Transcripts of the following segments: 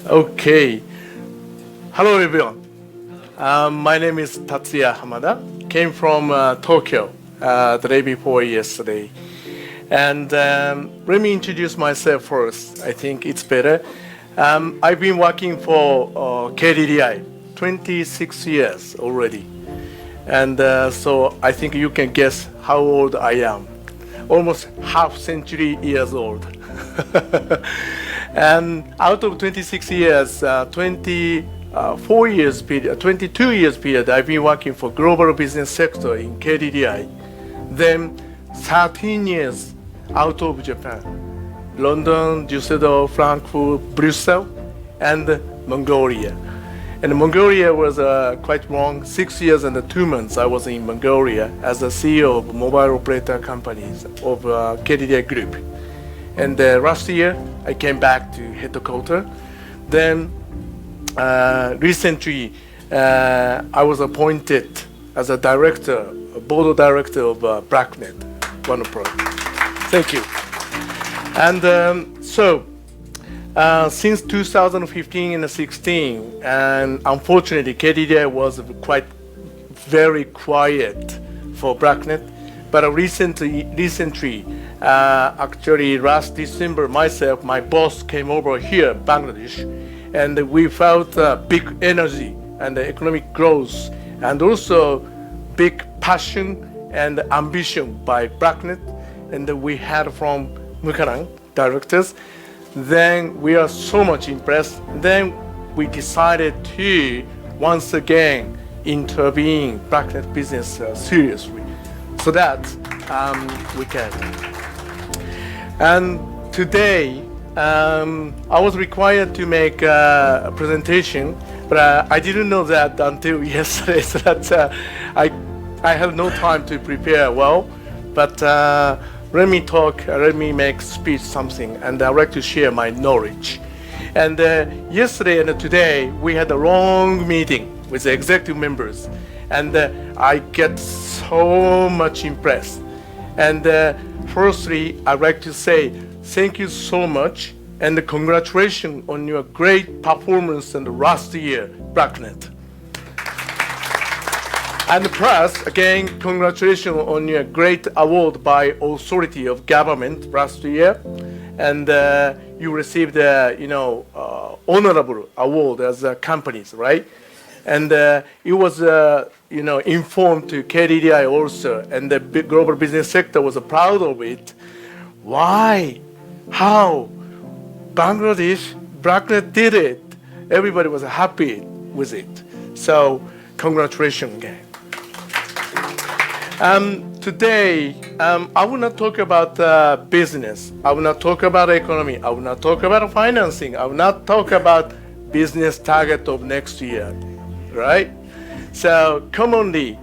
Okay. Hello, everyone. My name is Tatsuya Hamada. Came from Tokyo the day before yesterday. And let me introduce myself first. I think it's better. I've been working for KDDI 26 years already. And so I think you can guess how old I am. Almost half century years old. And out of 26 years, 24 years period, 22 years period, I've been working for global business sector in KDDI. Then 13 years out of Japan, London, Düsseldorf, Frankfurt, Brussels, and Mongolia. And Mongolia was quite long, 6 years and 2 months I was in Mongolia as a CEO of mobile operator companies of KDDI Group. And last year, I came back to headquarters. Then recently, I was appointed as a director, a board of director of BlackNet, OnePro. Thank you. And since 2015 and 16, and unfortunately, KDDI was quite very quiet for BlackNet. But recently, actually last December, my boss came over here, Bangladesh, and we felt big energy and economic growth, and also big passion and ambition by BlackNet, and we had from Mukarang directors. Then we are so much impressed. Then we decided to once again intervene BlackNet business seriously, so that we can. And today, I was required to make a presentation, but I didn't know that until yesterday, so that I had no time to prepare well. But let me talk, let me make speech something, and I'd like to share my knowledge. And yesterday and today, we had a long meeting with the executive members, and I get so much impressed. And firstly, I'd like to say thank you so much and congratulations on your great performance in the last year, BlackNet. And plus, again, congratulations on your great award by authority of government last year. And you received honorable award as companies, right? And it was informed to KDDI also, and the global business sector was proud of it. Why? How? Bangladesh, BlackNet did it. Everybody was happy with it. So congratulations again. Today, I will not talk about business. I will not talk about economy. I will not talk about financing. I will not talk about business target of next year. Right? So commonly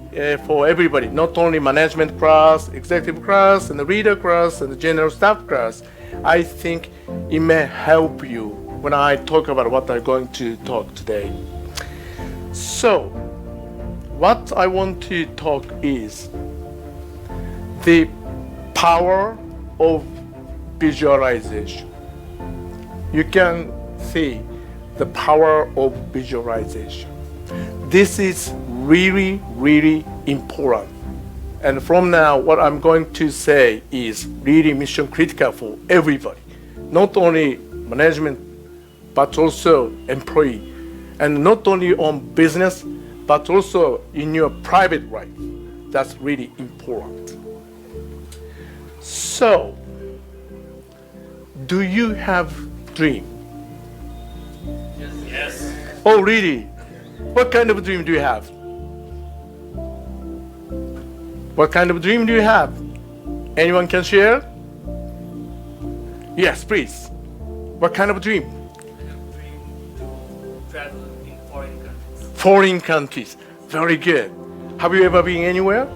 for everybody, not only management class, executive class, and the reader class, and the general staff class, I think it may help you when I talk about what I'm going to talk today. So what I want to talk is the power of visualization. You can see the power of visualization. This is really, really important. And from now, what I'm going to say is really mission critical for everybody, not only management, but also employee, and not only on business, but also in your private life. That's really important. So, do you have dream? Yes. Oh, really? What kind of dream do you have? What kind of dream do you have? Anyone can share? Yes, please. What kind of dream? I have a dream to travel in foreign countries. Foreign countries. Very good. Have you ever been anywhere?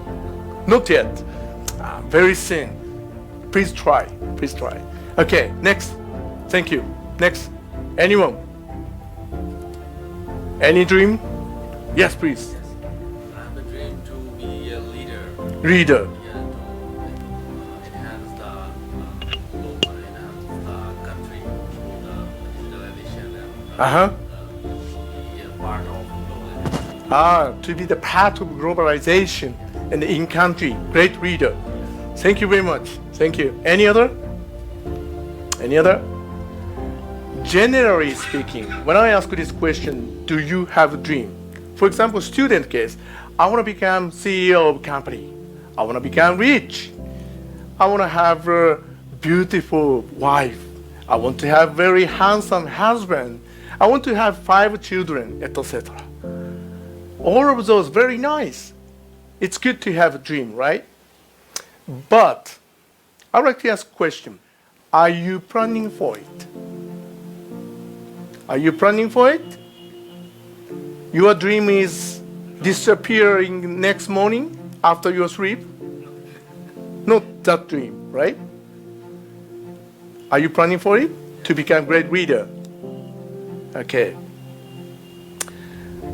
Not yet. Very soon. Please try. Please try. Okay, next. Thank you. Next. Anyone? Any dream? Yes, please. Yes. I have a dream to be a leader. Reader. Yeah, to enhance the global, enhance the country through the digitalization and Uh-huh. be a part of global. To be the part of globalization and in country. Great reader. Thank you very much. Thank you. Any other? Any other? Generally speaking, when I ask this question, do you have a dream? For example, student case, I want to become CEO of company. I want to become rich. I want to have a beautiful wife. I want to have very handsome husband. I want to have 5 children, etc. All of those very nice. It's good to have a dream, right? But I would like to ask a question. Are you planning for it? Are you planning for it? Your dream is disappearing next morning after your sleep? Not that dream, right? Are you planning for it? To become a great reader? Okay.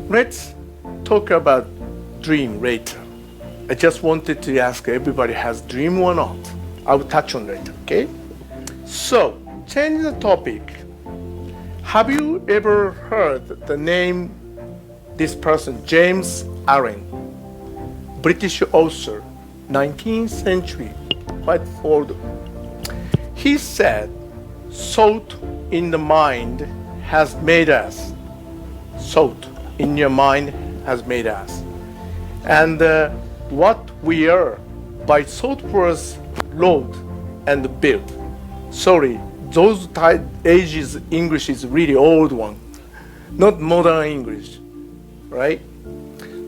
Let's talk about dream later. I just wanted to ask everybody has dream or not. I will touch on later, okay? So, change the topic. Have you ever heard the name, this person, James Allen, British author, 19th century, quite old. He said, thought in the mind has made us. Thought in your mind has made us. And what we are by thought was wrote and built. Sorry, those ages English is really old one, not modern English, right?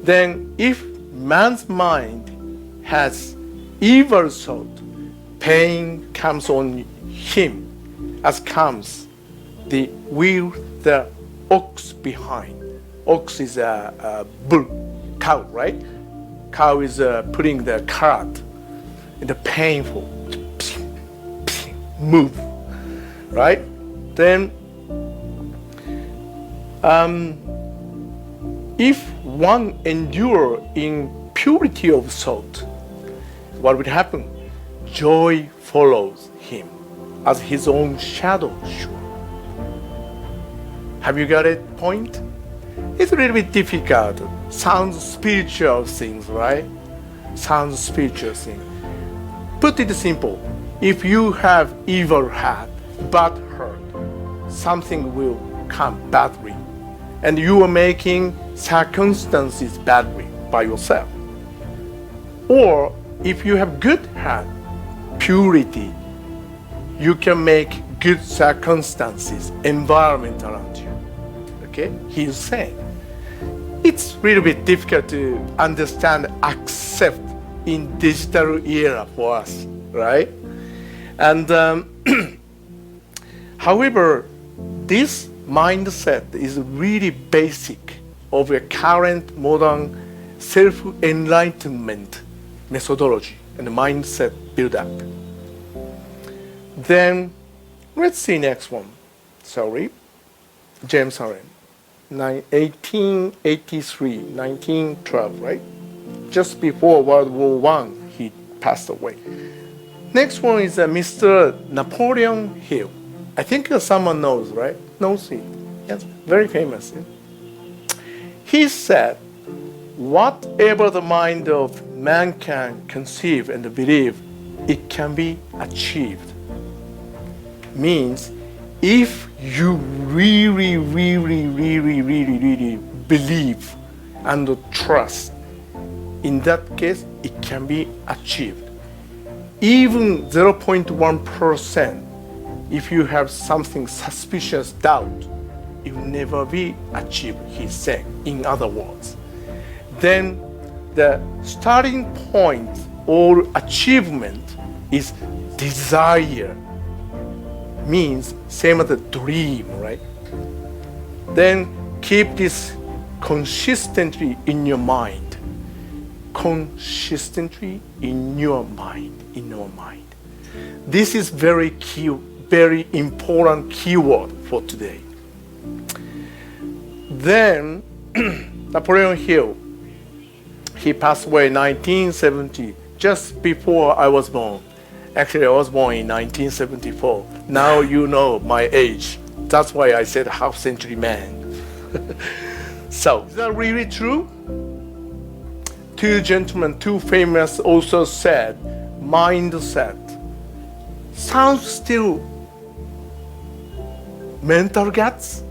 Then if man's mind has evil thought, pain comes on him as comes the wheel, the ox behind. Ox is a bull, cow, right? Cow is putting the cart in the painful move, right? Then if one endure in purity of thought, what would happen? Joy follows him as his own shadow should. Have you got a point? It's a little bit difficult. Sounds spiritual things, right? Sounds spiritual thing. Put it simple. If you have evil heart, bad heart, something will come badly. And you are making circumstances badly by yourself. Or if you have good heart, purity, you can make good circumstances, environment around you. Okay? He's saying. It's a little bit difficult to understand, accept in digital era for us, right? And however, this mindset is really basic of a current modern self-enlightenment methodology and mindset build-up. Then let's see next one. Sorry, James Allen, 1883, 1912, right? Just before World War I, he passed away. Next one is Mr. Napoleon Hill. I think someone knows, right? Knows it. Yes, very famous. He said, whatever the mind of man can conceive and believe, it can be achieved. Means if you really believe and trust, in that case, it can be achieved. Even 0.1%, if you have something suspicious doubt, it will never be achieved, he said, in other words. Then the starting point or achievement is desire. Means same as a dream, right? Then keep this consistently in your mind. Consistently in your mind, in your mind. This is very key, very important keyword for today. Then Napoleon Hill, he passed away in 1970, just before I was born. Actually, I was born in 1974. Now you know my age, That's why I said half century man. So, is that really true? Two gentlemen, two famous also said, mindset. Sounds still mental guts,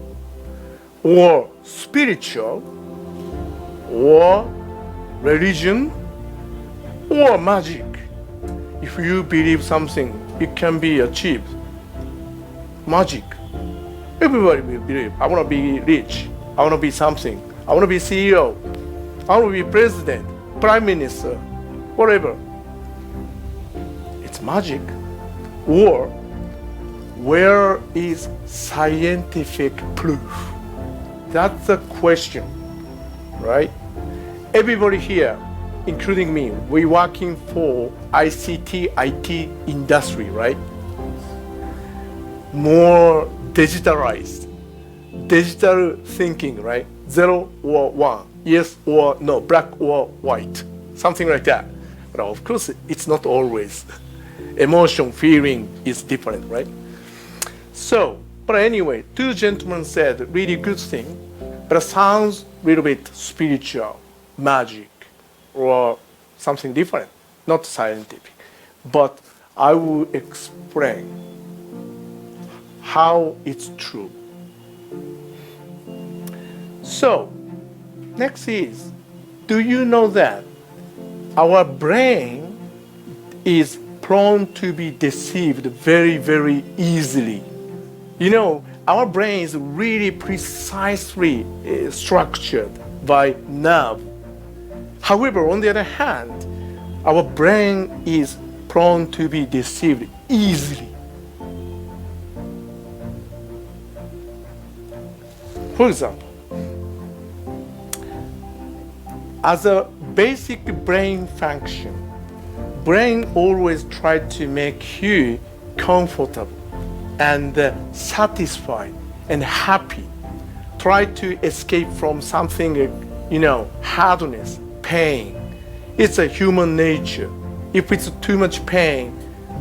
or spiritual, or religion, or magic. If you believe something, it can be achieved. Magic. Everybody will believe. I want to be rich. I want to be something. I want to be CEO. I want to be president, prime minister, whatever. It's magic. Or where is scientific proof? That's the question, right? Everybody here, including me, we're working for ICT, IT industry, right? More digitalized, digital thinking, right? 0 or 1, yes or no, black or white, something like that. But of course, it's not always. Emotion, feeling is different, right? So, but anyway, two gentlemen said really good thing, but it sounds a little bit spiritual, magic, or something different, not scientific. But I will explain how it's true. So, next is, do you know that our brain is prone to be deceived very, very easily? You know, our brain is really precisely structured by nerve. However, on the other hand, our brain is prone to be deceived easily. For example, as a basic brain function, brain always tries to make you comfortable and satisfied and happy. Try to escape from something, hardness, pain. It's a human nature. If it's too much pain,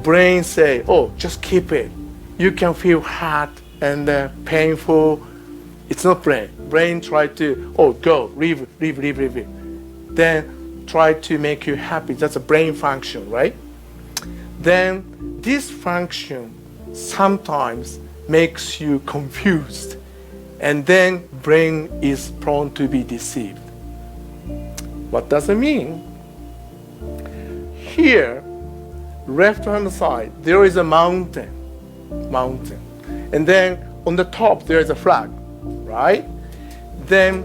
brain say, oh, just keep it. You can feel hard and painful. It's not brain. Brain try to, oh, go, leave. Then try to make you happy. That's a brain function, right? Then this function sometimes makes you confused, and then brain is prone to be deceived. What does it mean? Here, left hand side, there is a mountain, and then on the top there is a flag, right? Then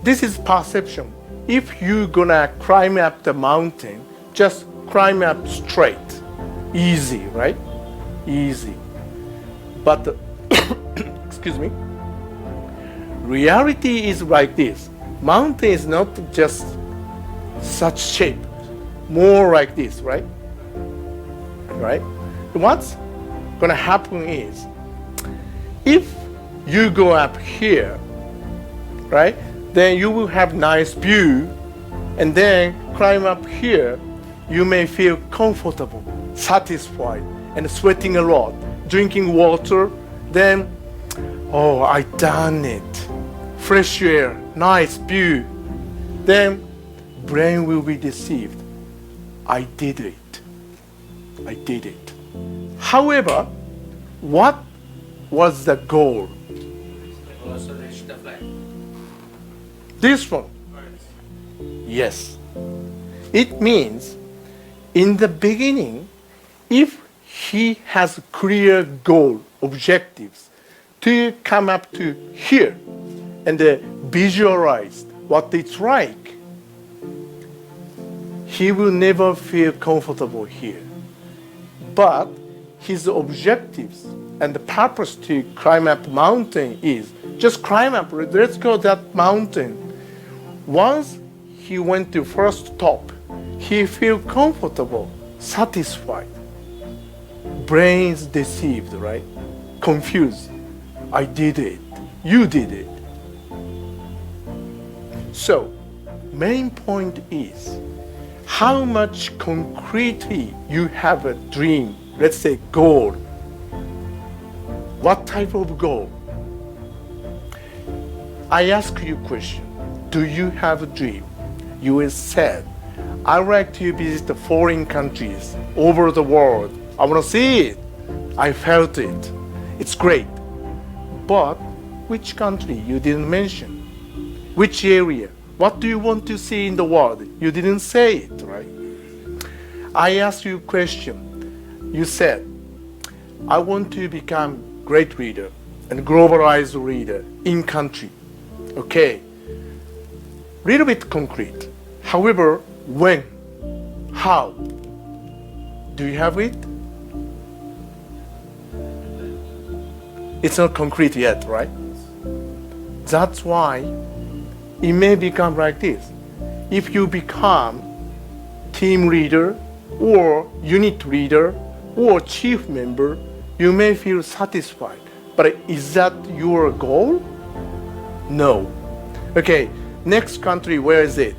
this is perception. If you're gonna climb up the mountain, just climb up straight. Easy, right? Easy. But, excuse me, reality is like this. Mountain is not just such shape, more like this, right? Right? What's gonna happen is, if you go up here, right, then you will have nice view, and then climb up here, you may feel comfortable, satisfied, and sweating a lot, drinking water, then, oh, I done it. Fresh air, nice view. Then brain will be deceived. I did it. However, what was the goal? Also reach the flag. This one. Yes. It means in the beginning, if he has clear goal, objectives, to come up to here and visualize what it's like, he will never feel comfortable here. But his objectives and the purpose to climb up mountain is just climb up, let's go that mountain. Once he went to first top, he feel comfortable, satisfied. Brain is deceived, right? Confused. I did it. You did it. So, main point is how much concretely you have a dream, let's say goal. What type of goal? I ask you a question. Do you have a dream? You will said, I like to visit the foreign countries over the world. I want to see it. I felt it. It's great. But which country you didn't mention? Which area? What do you want to see in the world? You didn't say it, right? I asked you a question. You said, I want to become great leader and globalized leader in country. Okay. Little bit concrete. However, when? How? Do you have it? It's not concrete yet, right? That's why it may become like this. If you become team leader or unit leader or chief member, you may feel satisfied. But is that your goal? No. Okay, next country, where is it?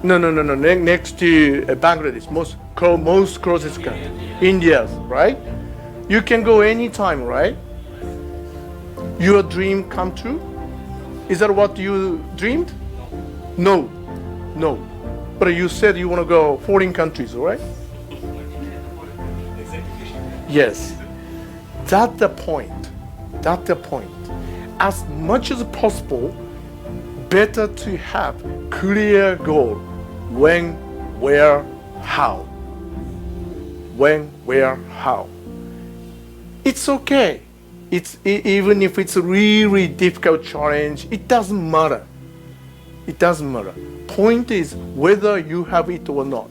No. Next to Bangladesh, most closest country. India, right? You can go anytime, right? Your dream come true? Is that what you dreamed? No. But you said you want to go foreign countries, right? Yes. That's the point. As much as possible, better to have clear goal. When, where, how. When, where, how. It's okay. Even if it's a really difficult challenge, it doesn't matter. Point is whether you have it or not.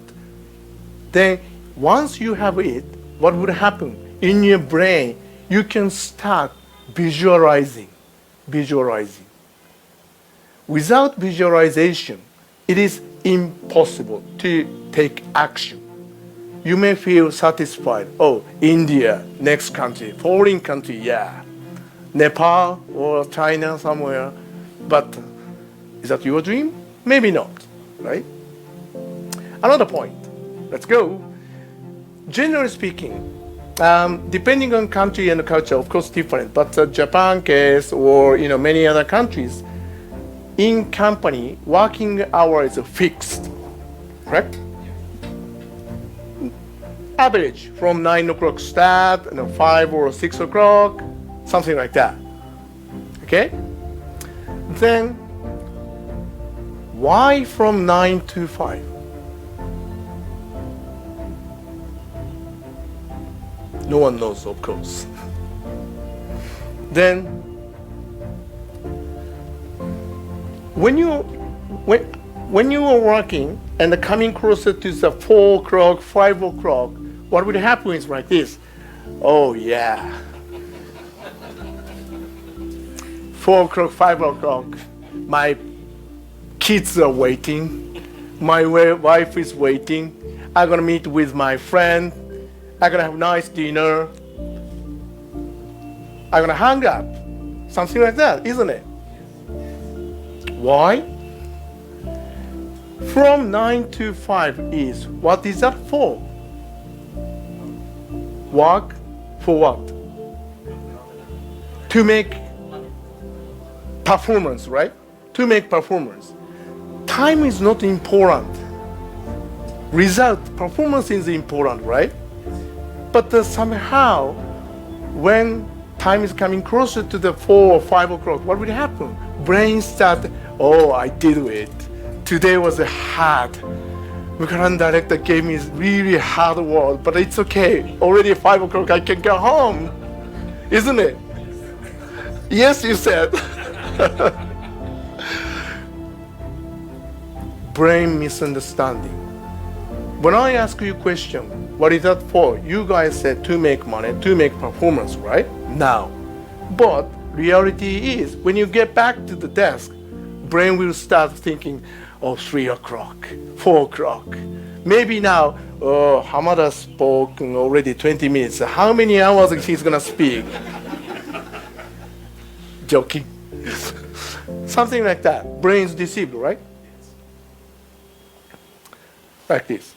Then once you have it, what would happen? In your brain, you can start visualizing. Without visualization, it is impossible to take action. You may feel satisfied. Oh, India, next country, foreign country, yeah. Nepal or China somewhere. But is that your dream? Maybe not, right? Another point. Let's go. Generally speaking, depending on country and culture, of course, different. But Japan case or many other countries, in company, working hours are fixed, correct? Average from 9 o'clock start, 5 or 6 o'clock, something like that. Okay? Then, why from 9 to 5? No one knows, of course. Then, when you are working and coming closer to the 4 o'clock, 5 o'clock, what would happen is like this. Oh yeah. 4 o'clock, 5 o'clock, my kids are waiting. My wife is waiting. I'm gonna meet with my friend. I'm gonna have a nice dinner. I'm gonna hang up. Something like that, isn't it? Why? From 9 to 5 is, what is that for? Work for what? To make performance, right? To make performance. Time is not important. Result, performance is important, right? But somehow, when time is coming closer to the 4 or 5 o'clock, what will happen? Brain start, oh, I did it. Today was hard. The current director gave me really hard work, but it's okay. Already 5 o'clock, I can go home. Isn't it? Yes, you said. Brain misunderstanding. When I ask you a question, what is that for? You guys said to make money, to make performance, right? Now. But reality is, when you get back to the desk, brain will start thinking, oh, 3 o'clock, 4 o'clock. Maybe now, oh, Hamada spoke already 20 minutes. How many hours he's gonna speak? Joking. Something like that. Brain's deceived, right? Like this.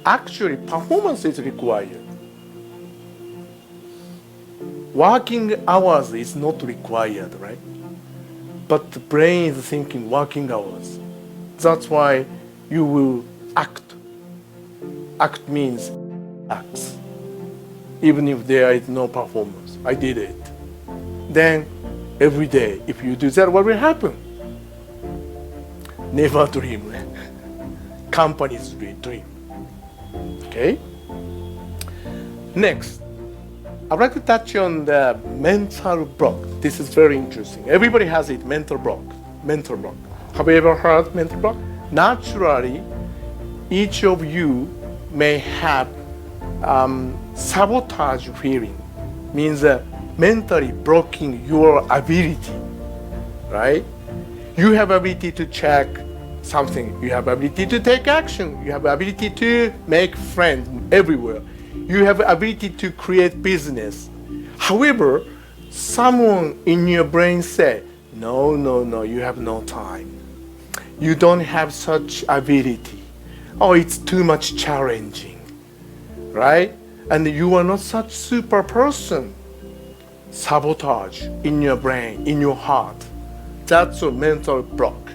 actually performance is required. Working hours is not required, right? But the brain is thinking working hours. That's why you will act. Act means acts, even if there is no performance. I did it. Then every day, if you do that, what will happen? Never dream. Companies dream. Okay? Next, I'd like to touch on the mental block. This is very interesting. Everybody has it, mental block. Mental block. Have you ever heard mental block? Naturally, each of you may have sabotage feeling. Means mentally blocking your ability, right? You have ability to check something. You have ability to take action. You have ability to make friends everywhere. You have ability to create business. However, someone in your brain say, no, you have no time. You don't have such ability. Oh, it's too much challenging, right? And you are not such super person. Sabotage in your brain, in your heart. That's a mental block.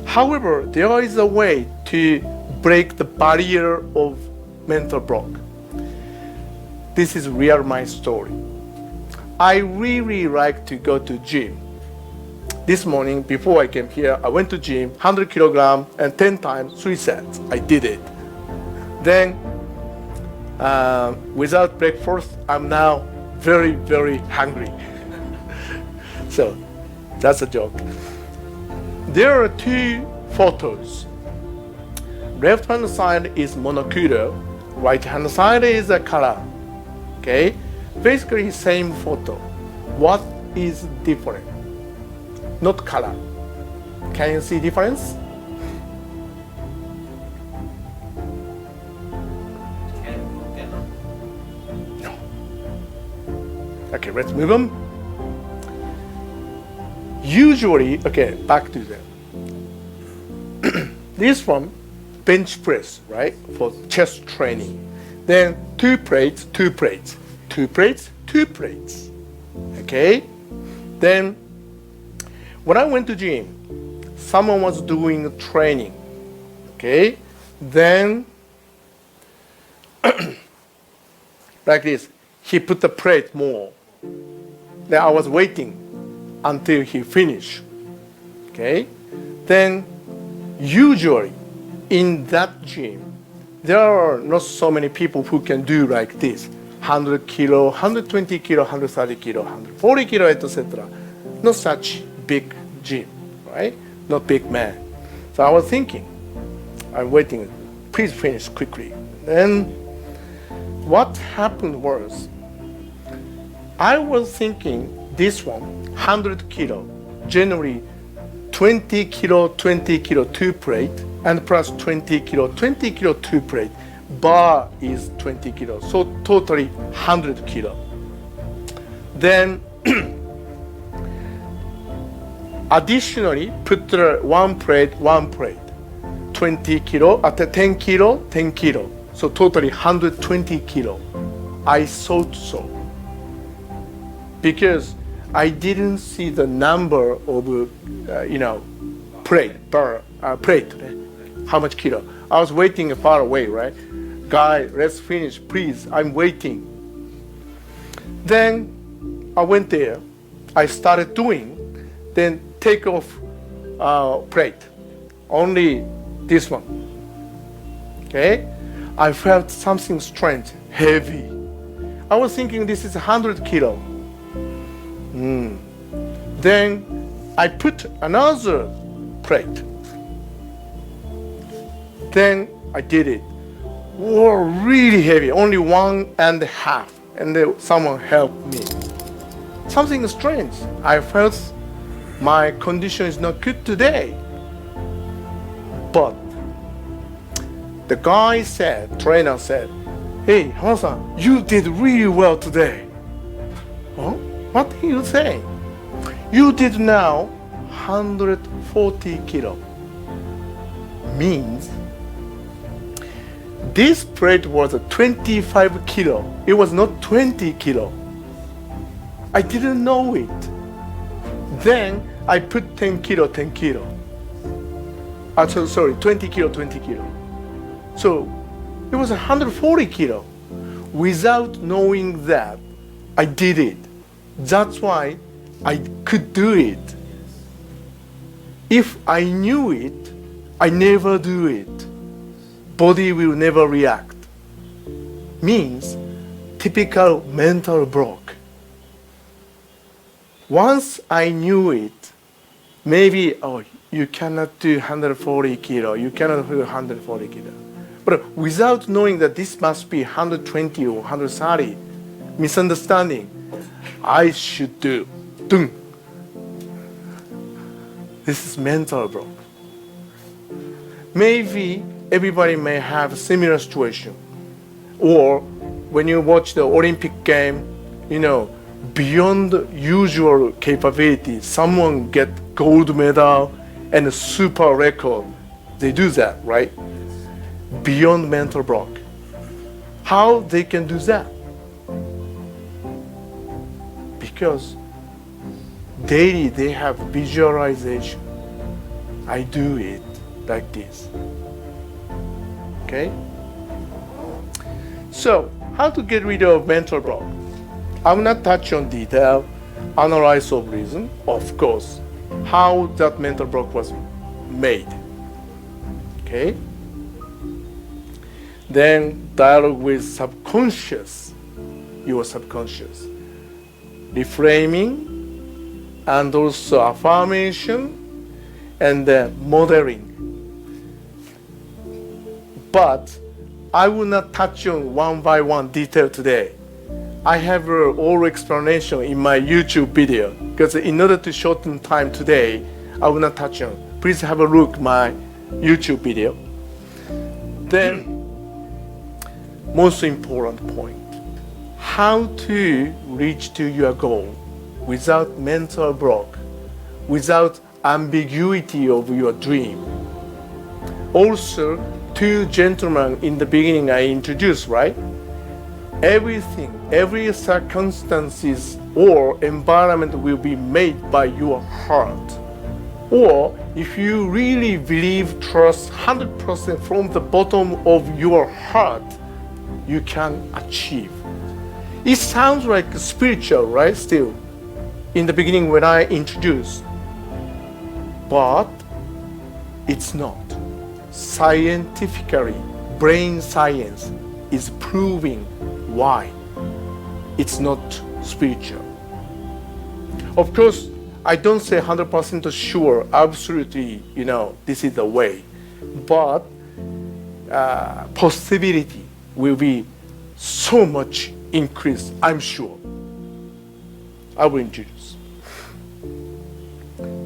However, there is a way to break the barrier of mental block. This is real my story. I really like to go to gym. This morning, before I came here, I went to gym, 100 kilogram and 10 times, 3 sets. I did it. Then, without breakfast, I'm now very, very hungry. So, that's a joke. There are 2 photos. Left hand side is monocular, right hand side is a color. Okay? Basically same photo. What is different? Not color. Can you see difference? No. Okay, let's move on. Usually, okay, back to that. This one, bench press, right? For chest training. Then 2 plates, 2 plates, 2 plates, 2 plates. Okay? Then, when I went to gym, someone was doing training. Okay? Then, like this, he put the plate more. Then I was waiting until he finished. Okay? Then, usually, in that gym, there are not so many people who can do like this. 100 kilo, 120 kilo, 130 kilo, 140 kilo, etc. Not such big gym, right? Not big man. So I was thinking, I'm waiting, please finish quickly. Then what happened was, I was thinking this one, 100 kilo, generally 20 kilo, 2 plate, and plus 20 kilo, 2 plate. Bar is 20 kilo, so totally 100 kilo. Then, additionally, put the 1 plate, 20 kilo, at 10 kilo, 10 kilo. So totally 120 kilo. I thought so. Because I didn't see the number of, plate, how much kilo. I was waiting far away, right? Guy, let's finish, please, I'm waiting. Then I went there, I started doing, then take off plate, only this one. Okay? I felt something strange, heavy. I was thinking this is 100 kilo. Then I put another plate. Then I did it. Whoa, really heavy, only 1.5. And then someone helped me. Something strange. I felt my condition is not good today. But the guy said, trainer said, hey, Hana-san, you did really well today. Huh? What are you saying? You did now 140 kilo. Means this plate was a 25 kilo. It was not 20 kilo. I didn't know it. Then I put 10 kilo, 10 kilo. Sorry, 20 kilo, 20 kilo. So it was 140 kilo. Without knowing that, I did it. That's why I could do it. If I knew it, I never do it. Body will never react. Means typical mental block. Once I knew it, maybe, oh, you cannot do 140 kilo, you cannot do 140 kilo. But without knowing that this must be 120 or 130, misunderstanding, I should do. Dun. This is mental block. Maybe everybody may have a similar situation. Or when you watch the Olympic game, beyond usual capability, someone get gold medal and a super record. They do that, right? Beyond mental block. How they can do that? Because daily they have visualization. I do it like this. Okay? So, how to get rid of mental block? I will not touch on detail, analysis of reason, of course, how that mental block was made. Okay? Then dialogue with subconscious, your subconscious. Reframing and also affirmation and modeling. But I will not touch on one by one detail today. I have all explanation in my YouTube video because in order to shorten time today, I will not touch on. Please have a look my YouTube video. Then, most important point, how to reach to your goal without mental block, without ambiguity of your dream. Also, two gentlemen in the beginning I introduced, right? Everything, every circumstances or environment will be made by your heart. Or if you really believe, trust 100% from the bottom of your heart, you can achieve. It sounds like spiritual, right? Still, in the beginning when I introduced, but it's not. Scientifically, brain science is proving why it's not spiritual. Of course, I don't say 100% sure, absolutely, this is the way. But possibility will be so much increased, I'm sure. I will introduce.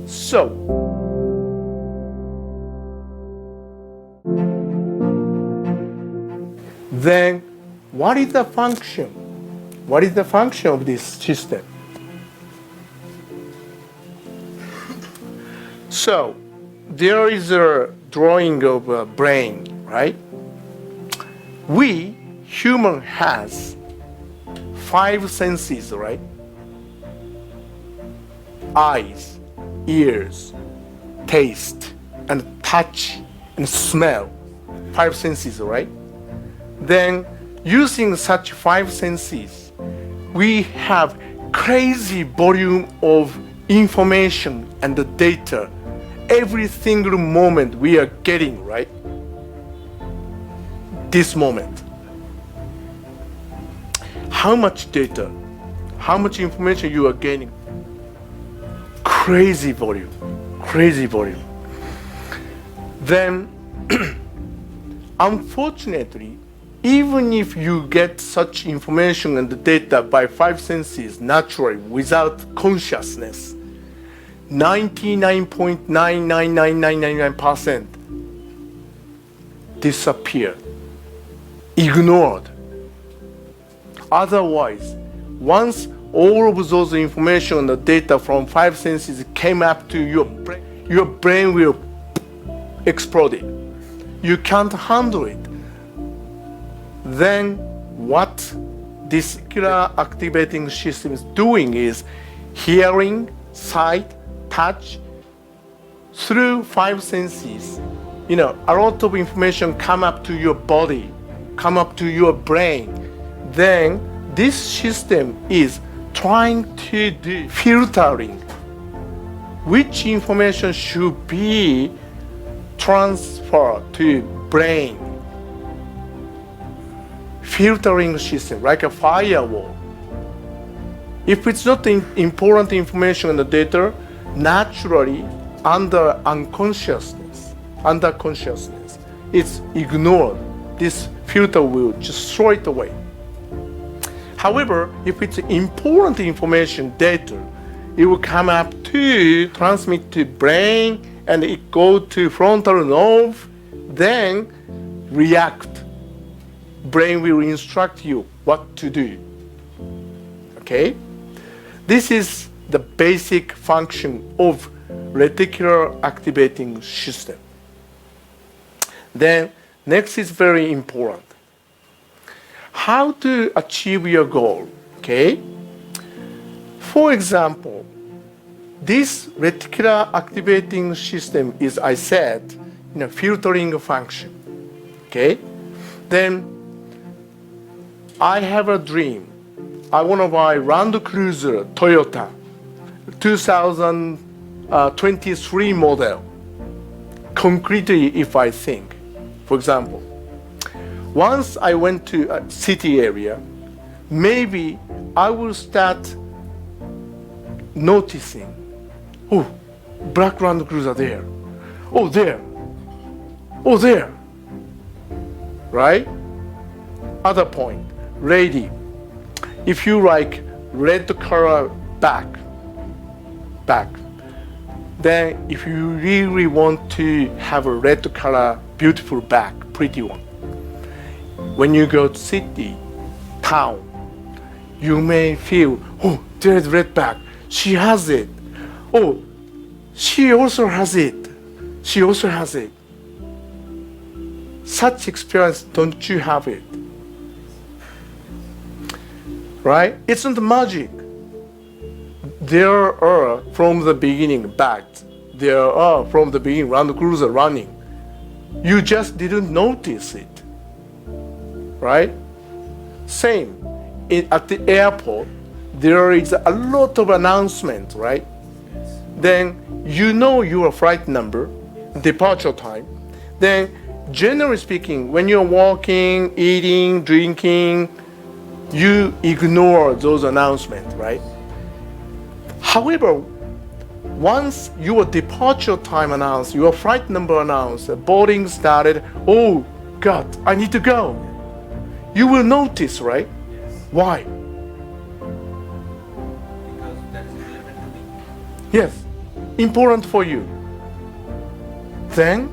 So, then what is the function? What is the function of this system? So, there is a drawing of a brain, right? We, human, has 5 senses, right? Eyes, ears, taste, and touch, and smell. 5 senses, right? Then, using such 5 senses, we have crazy volume of information and the data every single moment we are getting, right? This moment. How much data, how much information you are gaining? Crazy volume, crazy volume. Then, unfortunately, even if you get such information and the data by 5 senses naturally without consciousness, 99.99999% disappear, ignored. Otherwise, once all of those information and the data from 5 senses came up to your brain will explode it. You can't handle it. then what this particular activating system is doing is hearing, sight, touch, through five senses. A lot of information come up to your body, come up to your brain. Then this system is trying to do filtering. Which information should be transferred to brain? Filtering system, like a firewall. If it's not important information in the data, naturally under consciousness, it's ignored. This filter will just throw it away. However, if it's important information data, it will come up to transmit to brain and it go to frontal lobe, then react. Brain will instruct you what to do. Okay? This is the basic function of reticular activating system. Then next is very important. How to achieve your goal? Okay? For example, this reticular activating system is, I said, filtering function. Okay? Then I have a dream. I want to buy Land Cruiser Toyota 2023 model. Concretely, if I think, for example, once I went to a city area, maybe I will start noticing, oh, black Land Cruiser there. Oh, there. Oh, there. Right? Other point. Lady, if you like red color back, then if you really want to have a red color beautiful back, pretty one, when you go to city, town, you may feel, oh, there's red back, she has it. Oh, she also has it. She also has it. Such experience, don't you have it? Right? It's not magic. There are from the beginning bags. There are from the beginning Land Cruiser running. You just didn't notice it. Right? Same. At the airport, there is a lot of announcement, right? Then you know your flight number, departure time. Then generally speaking, when you're walking, eating, drinking, you ignore those announcements, right? However, once your departure time announced, your flight number announced, boarding started, oh God, I need to go. You will notice, right? Why? Because that's relevant to me. Yes, important for you. Then,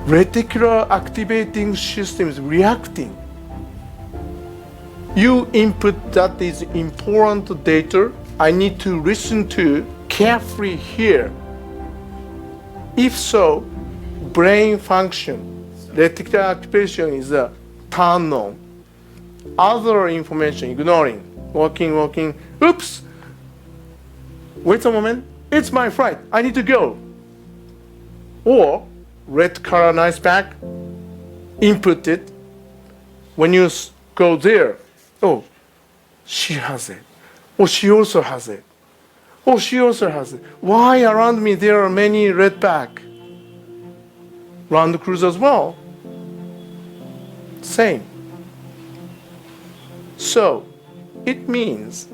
reticular activating system is reacting. You input that is important data, I need to listen to, carefully hear. If so, brain function, reticular activation is a turn on. Other information ignoring, walking, oops, wait a moment, it's my flight, I need to go. Or, red color nice bag, input it. When you go there, oh, she has it. Oh, she also has it. Oh, she also has it. Why around me there are many red bag? Land Cruiser as well. Same. So, it means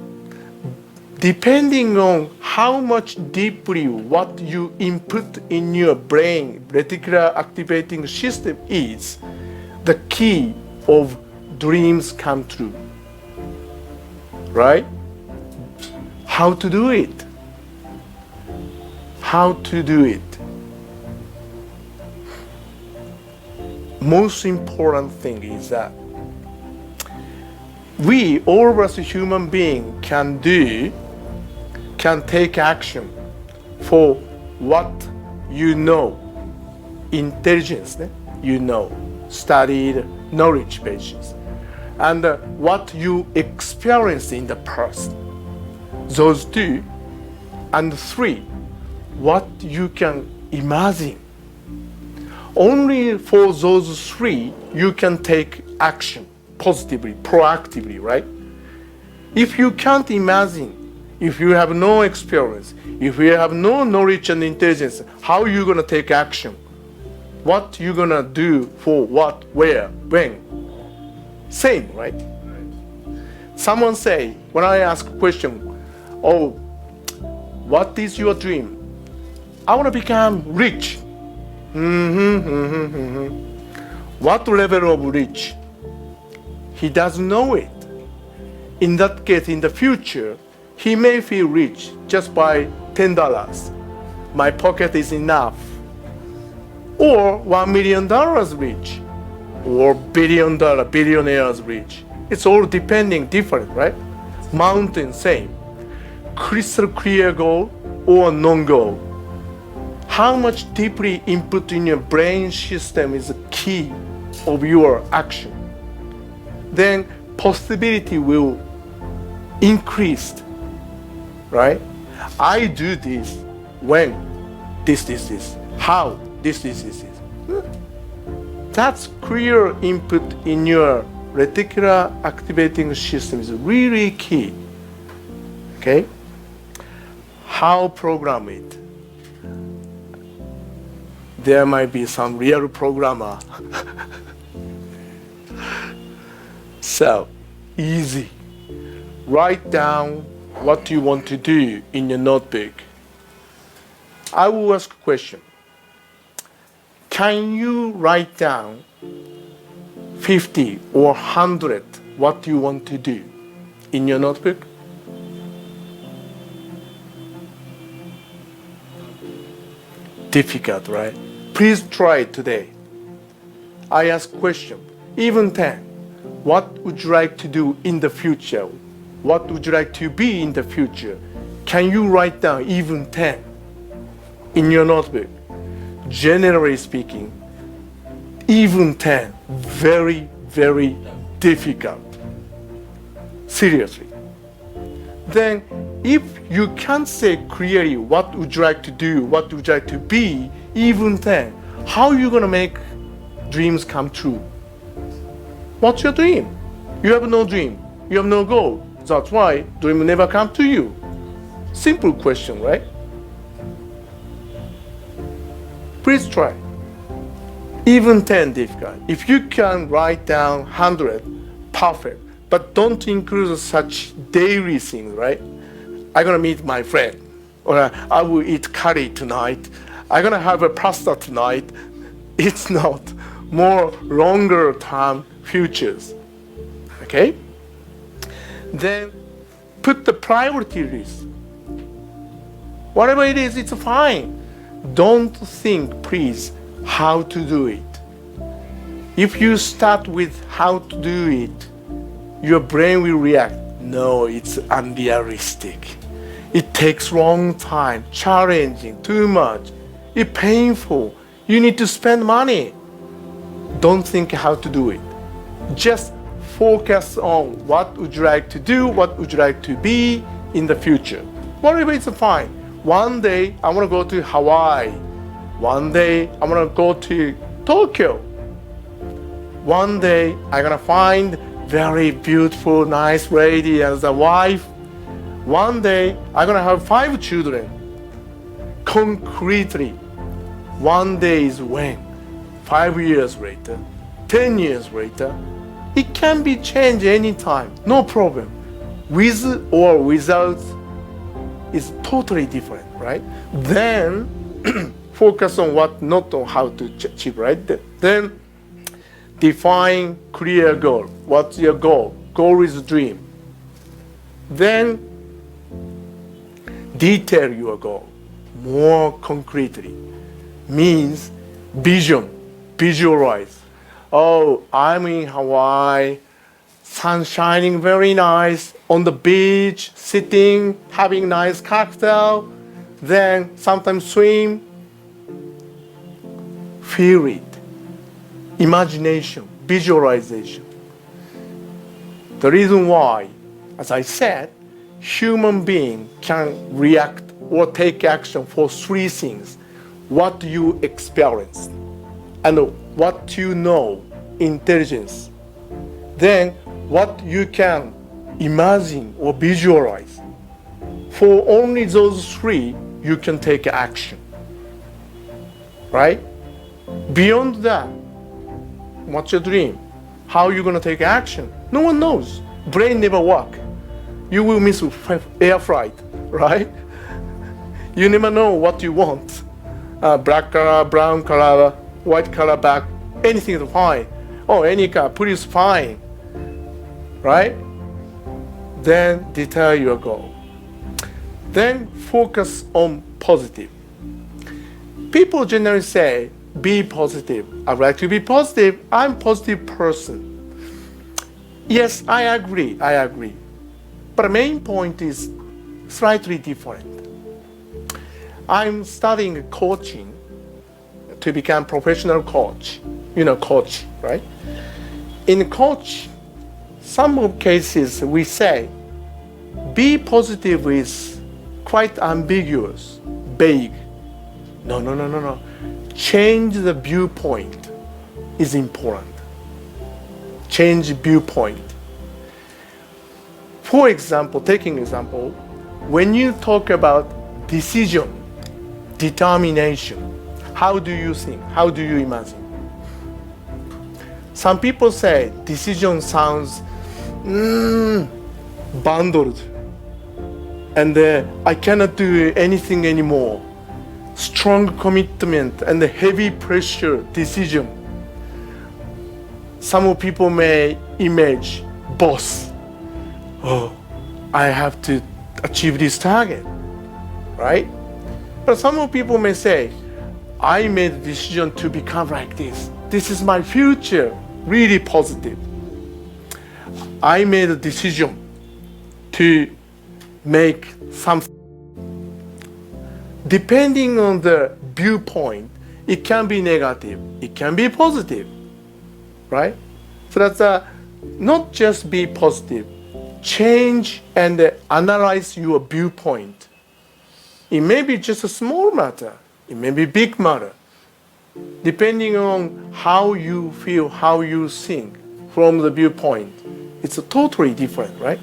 depending on how much deeply what you input in your brain, reticular activating system is the key of dreams come true. Right? How to do it? How to do it? Most important thing is that we, all of us human beings, can take action for what you know. Intelligence, you know. studied knowledge bases, and what you experience in the past. Those two. And three, what you can imagine. Only for those three you can take action positively, proactively, right? If you can't imagine, if you have no experience, if you have no knowledge and intelligence, how are you going to take action? What you going to do for what, where, when? Same, right? Someone say, when I ask a question, oh, what is your dream? I want to become rich. What level of rich? He doesn't know it. In that case, in the future, he may feel rich just by $10. My pocket is enough. Or $1 million rich. Or billionaires rich. It's all depending, different, right? Mountain, same. Crystal clear goal or non-goal. How much deeply input in your brain system is the key of your action. Then possibility will increase, right? I do this when this. How this. That's clear input in your reticular activating system is really key. Okay? How program it? There might be some real programmer. So, easy. Write down what you want to do in your notebook. I will ask a question. Can you write down 50 or 100 what you want to do in your notebook? Difficult, right? Please try it today. I ask question, even 10. What would you like to do in the future? What would you like to be in the future? Can you write down even 10 in your notebook? Generally speaking, even 10, very, very difficult. Seriously. Then, if you can't say clearly what would you like to do, what would you like to be, even 10, how are you going to make dreams come true? What's your dream? You have no dream. You have no goal. That's why dream never come to you. Simple question, right? Please try. Even 10 difficult. If you can write down 100, perfect. But don't include such daily things, right? I'm gonna meet my friend, or I will eat curry tonight. I'm gonna have a pasta tonight. It's not more longer term futures. Okay? Then put the priority list. Whatever it is, it's fine. Don't think, please, how to do it. If you start with how to do it, your brain will react. No, it's unrealistic. It takes long time, challenging, too much. It's painful. You need to spend money. Don't think how to do it. Just focus on what would you like to do, what would you like to be in the future. Whatever, it's fine. One day, I want to go to Hawaii. One day, I want to go to Tokyo. One day, I'm going to find very beautiful, nice lady as a wife. One day, I'm going to have 5 children. Concretely. One day is when? 5 years later, 10 years later. It can be changed anytime, no problem. With or without is totally different, right? Then focus on what, not on how to achieve, right? Then define clear goal. What's your goal? Goal is dream. Then detail your goal more concretely. Means vision, visualize. Oh, I'm in Hawaii, sun shining very nice, on the beach, sitting, having nice cocktail, then sometimes swim. Feel it. imagination, visualization. The reason why, as I said, human being can react or take action for three things: what you experience, and what you know, intelligence, then what you can imagine or visualize. For only those three, you can take action, right? Beyond that, what's your dream? How are you going to take action? No one knows. Brain never work. You will miss air flight, right? You never know what you want. Black color, brown color, white color back, anything is fine. Oh, any color, please fine, right? Then detail your goal. Then focus on positive. People generally say, be positive. I'd like to be positive. I'm a positive person. Yes, I agree. But the main point is slightly different. I'm studying coaching to become professional coach. You know, coach, right? In coach, some of cases we say, be positive is quite ambiguous, vague. No. Change the viewpoint is important. Change viewpoint. For example, taking example, when you talk about decision, determination, how do you think? How do you imagine? Some people say decision sounds bundled, and I cannot do anything anymore. Strong commitment and heavy pressure decision. Some people may image boss. Oh, I have to achieve this target, right? But some people may say, I made a decision to become like this. This is my future, really positive. I made a decision to make something. Depending on the viewpoint, it can be negative, it can be positive, right? So that's not just be positive. Change and analyze your viewpoint. It may be just a small matter, it may be big matter. Depending on how you feel, how you think from the viewpoint, it's totally different, right?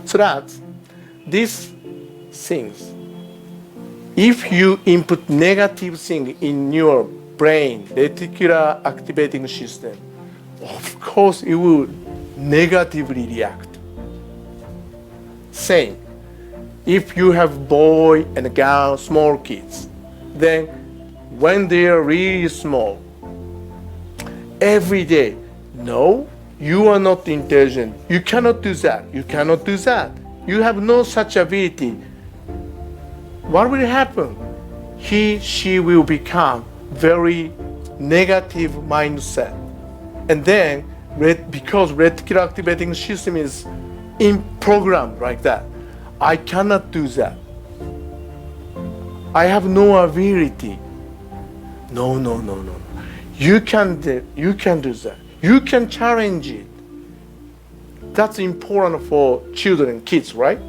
So that these things, if you input negative thing in your brain, reticular activating system, of course it will negatively react. Same, if you have boy and girl, small kids, then when they are really small, every day, no, you are not intelligent, you cannot do that, you cannot do that, you have no such ability. What will happen? He, she will become very negative mindset. And then, because reticular activating system is in programmed like that, I cannot do that. I have no ability. No. You can do that. You can challenge it. That's important for children, kids, right?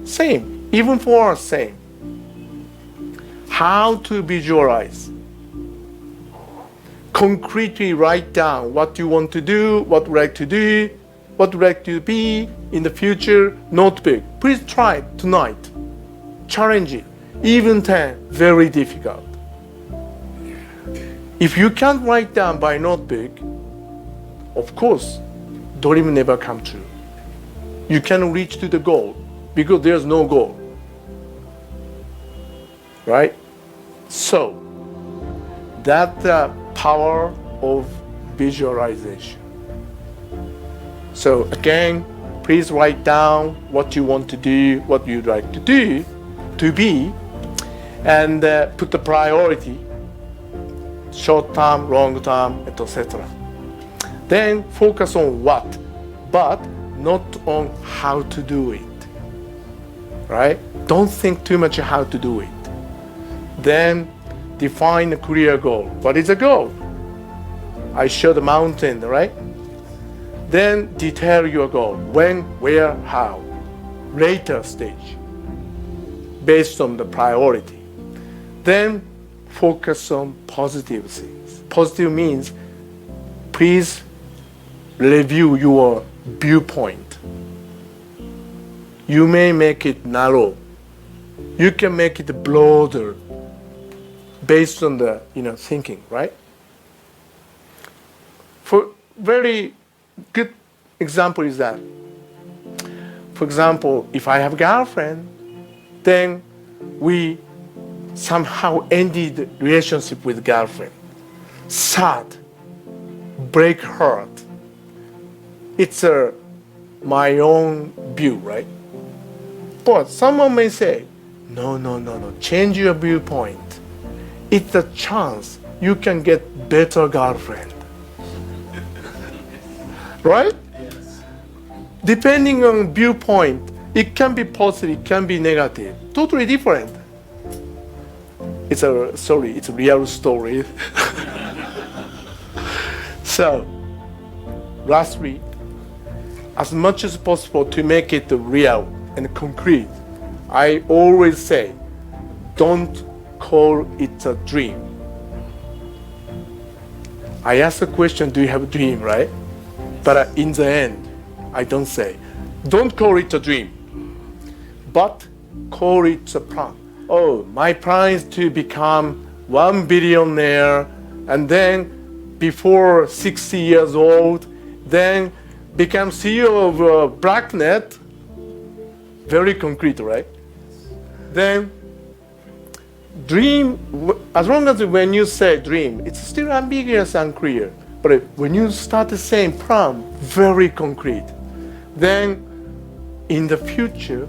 Same, even for us, same. How to visualize. Concretely write down what you want to do, what you like to do, what you like to be in the future. Notebook. Please try it tonight. Challenge it. Even 10, very difficult. If you can't write down by notebook, of course, dream never come true. You cannot reach to the goal because there's no goal. Right? So, that's the power of visualization. So again, please write down what you want to do, what you'd like to do, to be, and put the priority, short term, long term, etc. Then focus on what, but not on how to do it. Right? Don't think too much how to do it. Then define a clear goal. What is a goal? I show the mountain, right? Then detail your goal. When, where, how. Later stage. Based on the priority. Then focus on positive things. Positive means please review your viewpoint. You may make it narrow. You can make it broader based on the thinking, right? For very good example is that, for example, if I have a girlfriend, then we somehow ended relationship with girlfriend. Sad, break heart. It's my own view, right? But someone may say, no, change your viewpoint. It's a chance you can get better girlfriend. Right? Yes. Depending on viewpoint, it can be positive, it can be negative. Totally different. It's a real story. So, lastly, as much as possible to make it real and concrete, I always say, don't call it a dream. I ask the question, do you have a dream, right? But in the end, I don't say, don't call it a dream, but call it a plan. Oh, my plan is to become 1 billionaire, and then before 60 years old, then become CEO of BlackNet. Very concrete, right? Then dream, as long as when you say dream, it's still ambiguous and unclear. But when you start saying plan, very concrete. Then in the future,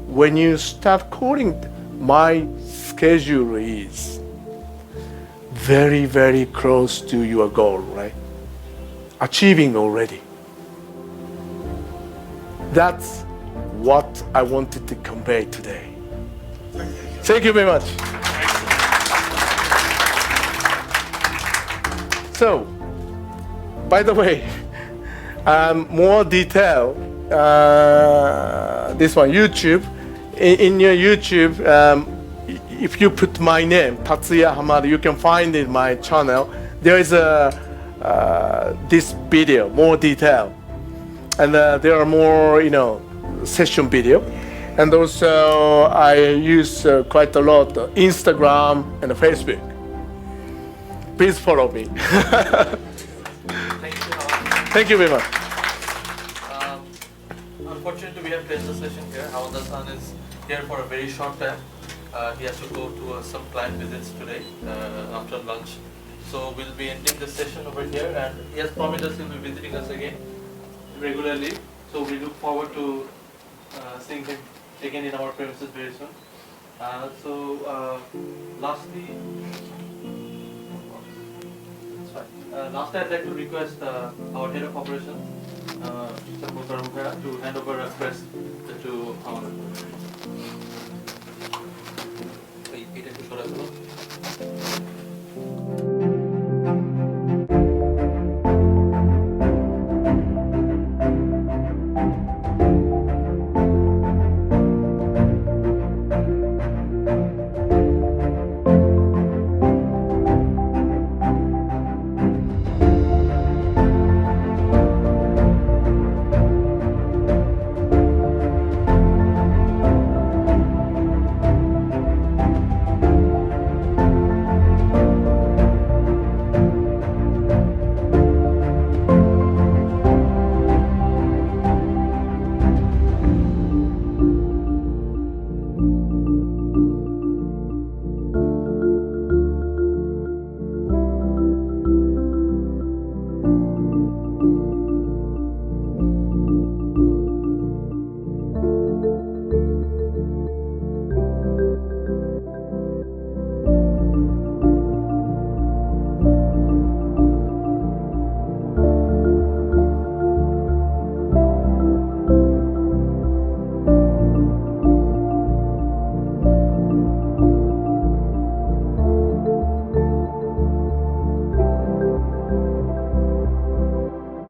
when you start calling, my schedule is very, very close to your goal, right? Achieving already. That's what I wanted to convey today. Thank you very much. So, by the way, more detail, this one, YouTube. In your YouTube, if you put my name, Tatsuya Hamada, you can find in my channel. There is this video, more detail. And there are more, session video. And also, I use quite a lot Instagram and Facebook. Please follow me. Thank you. Thank you very much. Unfortunately, we have to end the session here. Hamada-san is here for a very short time. He has to go to some client visits today after lunch. So we'll be ending the session over here, and he has promised us he'll be visiting us again regularly. So we look forward to seeing him again in our premises very soon. Lastly, I'd like to request our head of operations, Mr. Mukarmuka, to hand over a press to our.